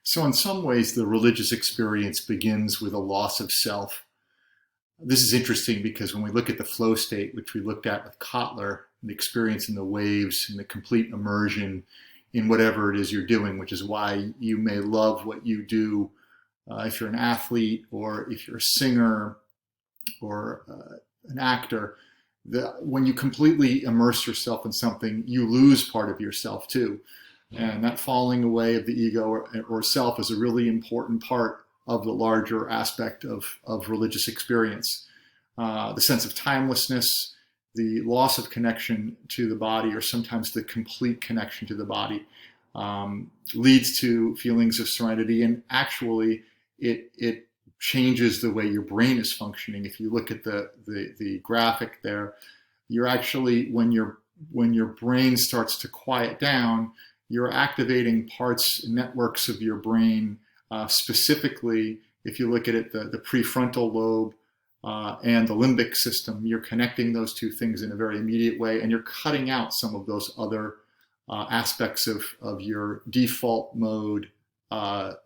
So, in some ways, the religious experience begins with a loss of self. This is interesting because when we look at the flow state, which we looked at with Kotler, the experience in the waves and the complete immersion in whatever it is you're doing, which is why you may love what you do if you're an athlete or if you're a singer or an actor. When you completely immerse yourself in something, you lose part of yourself too. And that falling away of the ego or self is a really important part of the larger aspect of religious experience. The sense of timelessness, the loss of connection to the body, or sometimes the complete connection to the body, leads to feelings of serenity. And actually, it changes the way your brain is functioning. If you look at the graphic there, you're actually, when your brain starts to quiet down, you're activating parts, networks of your brain. Specifically, if you look at it, the prefrontal lobe and the limbic system, you're connecting those two things in a very immediate way, and you're cutting out some of those other aspects of your default mode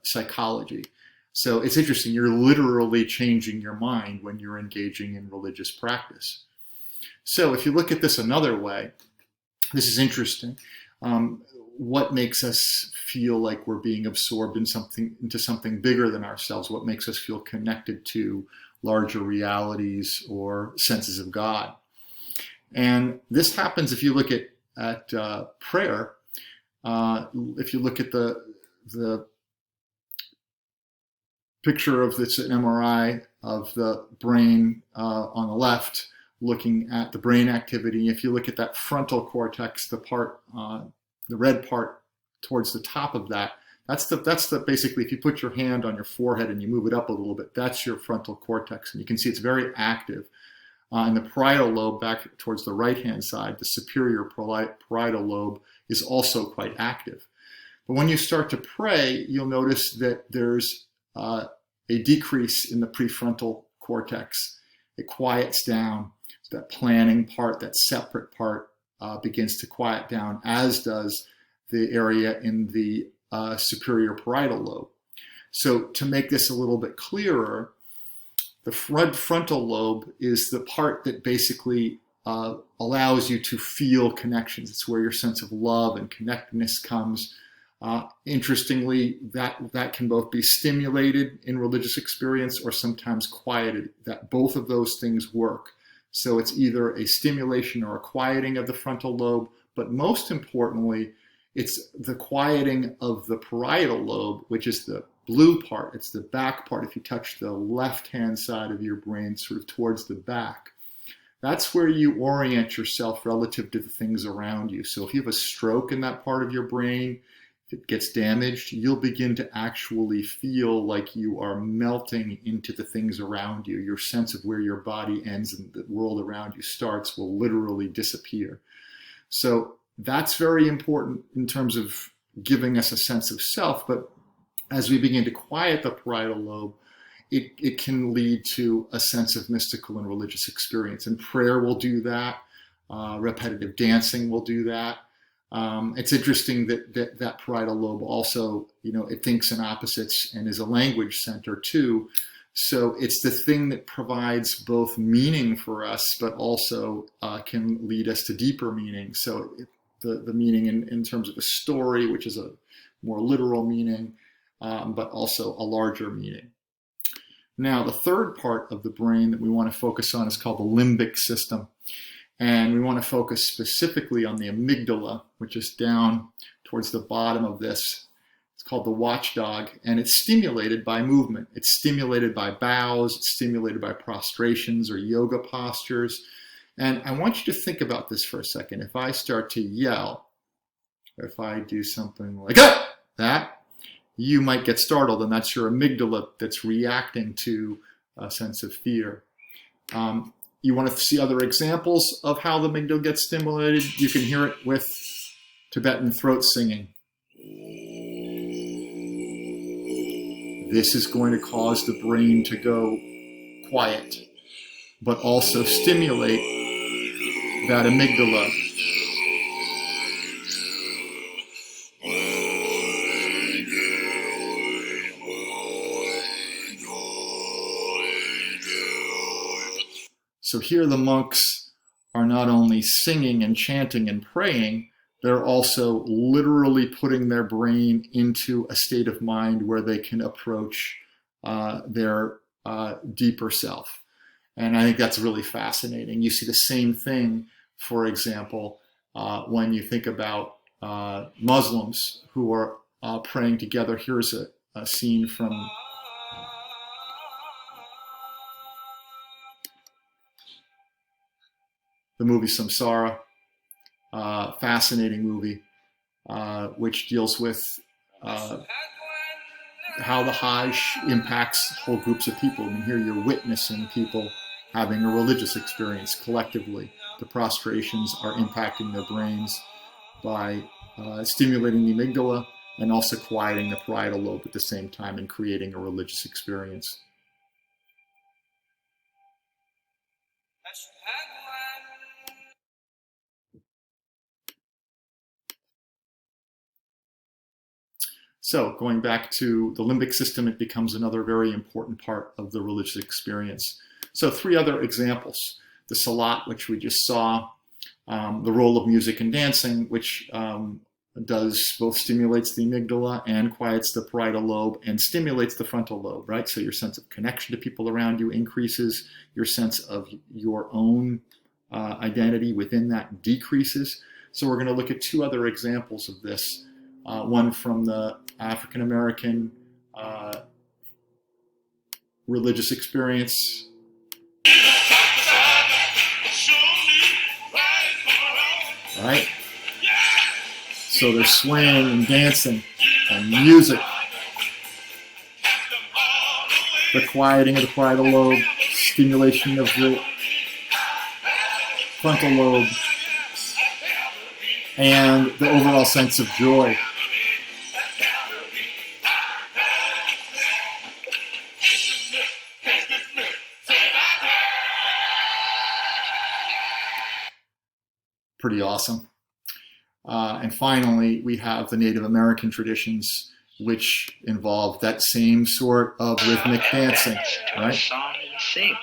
psychology. So it's interesting, you're literally changing your mind when you're engaging in religious practice. So if you look at this another way, this is interesting. What makes us feel like we're being absorbed into something bigger than ourselves? What makes us feel connected to larger realities or senses of God? And this happens if you look at prayer. If you look at the picture of this MRI of the brain on the left, looking at the brain activity. If you look at that frontal cortex, the part, the red part towards the top of that, that's the basically, if you put your hand on your forehead and you move it up a little bit, that's your frontal cortex, and you can see it's very active. And the parietal lobe back towards the right-hand side, the superior parietal lobe, is also quite active. But when you start to pray, you'll notice that there's a decrease in the prefrontal cortex. It quiets down. That planning part, that separate part, begins to quiet down, as does the area in the superior parietal lobe. So to make this a little bit clearer, the frontal lobe is the part that basically allows you to feel connections. It's where your sense of love and connectedness comes. Interestingly, that can both be stimulated in religious experience or sometimes quieted. That both of those things work. So it's either a stimulation or a quieting of the frontal lobe, but most importantly, it's the quieting of the parietal lobe, which is the blue part. It's the back part. If you touch the left-hand side of your brain, sort of towards the back, that's where you orient yourself relative to the things around you. So if you have a stroke in that part of your brain, if it gets damaged, you'll begin to actually feel like you are melting into the things around you. Your sense of where your body ends and the world around you starts will literally disappear. So that's very important in terms of giving us a sense of self. But as we begin to quiet the parietal lobe, it can lead to a sense of mystical and religious experience. And prayer will do that. Repetitive dancing will do that. It's interesting that parietal lobe also, it thinks in opposites and is a language center too. So it's the thing that provides both meaning for us, but also can lead us to deeper meaning. So the meaning in terms of a story, which is a more literal meaning, but also a larger meaning. Now, the third part of the brain that we want to focus on is called the limbic system. And we want to focus specifically on the amygdala, which is down towards the bottom of this. It's called the watchdog, and it's stimulated by movement. It's stimulated by bows, it's stimulated by prostrations or yoga postures. And I want you to think about this for a second. If I start to yell, or if I do something like that, you might get startled, and that's your amygdala that's reacting to a sense of fear. You want to see other examples of how the amygdala gets stimulated? You can hear it with Tibetan throat singing. This is going to cause the brain to go quiet, but also stimulate that amygdala. So here the monks are not only singing and chanting and praying, they're also literally putting their brain into a state of mind where they can approach their deeper self. And I think that's really fascinating. You see the same thing, for example, when you think about Muslims who are praying together. Here's a scene from the movie Samsara, fascinating movie, which deals with how the Hajj impacts whole groups of people. I mean, here you're witnessing people having a religious experience collectively. The prostrations are impacting their brains by stimulating the amygdala and also quieting the parietal lobe at the same time and creating a religious experience. So going back to the limbic system, it becomes another very important part of the religious experience. So 3 other examples: the Salat, which we just saw, the role of music and dancing, which does both stimulates the amygdala and quiets the parietal lobe and stimulates the frontal lobe, right? So your sense of connection to people around you increases, your sense of your own identity within that decreases. So we're going to look at 2 other examples of this. One from the African American religious experience. Right? So they're swaying and dancing and music. The quieting of the parietal lobe, stimulation of the frontal lobe, and the overall sense of joy. Pretty awesome. And finally, we have the Native American traditions, which involve that same sort of rhythmic dancing, right? Song and sing.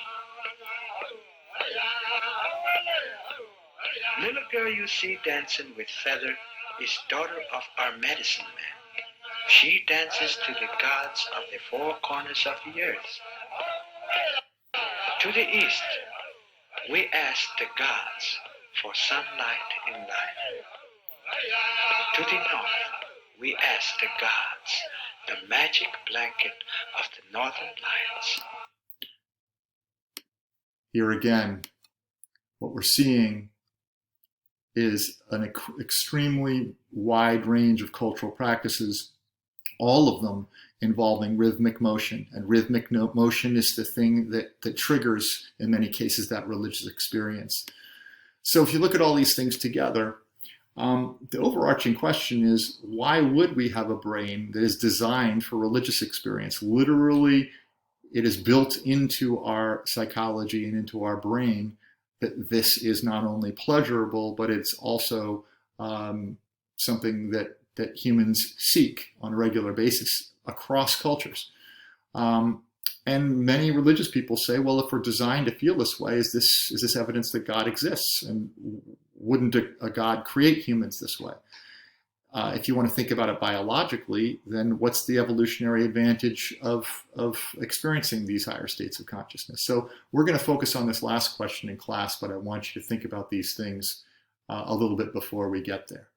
Little girl you see dancing with feather is daughter of our medicine man. She dances to the gods of the 4 corners of the earth. To the east, we ask the gods for sunlight in life. To the north, we ask the gods the magic blanket of the northern lights. Here again, what we're seeing is an extremely wide range of cultural practices, all of them involving rhythmic motion. And rhythmic motion is the thing that triggers, in many cases, that religious experience. So if you look at all these things together, the overarching question is, why would we have a brain that is designed for religious experience? Literally, it is built into our psychology and into our brain that this is not only pleasurable, but it's also something that humans seek on a regular basis across cultures. And many religious people say, well, if we're designed to feel this way, is this evidence that God exists? And wouldn't a God create humans this way? If you want to think about it biologically, then what's the evolutionary advantage of experiencing these higher states of consciousness? So we're going to focus on this last question in class, but I want you to think about these things a little bit before we get there.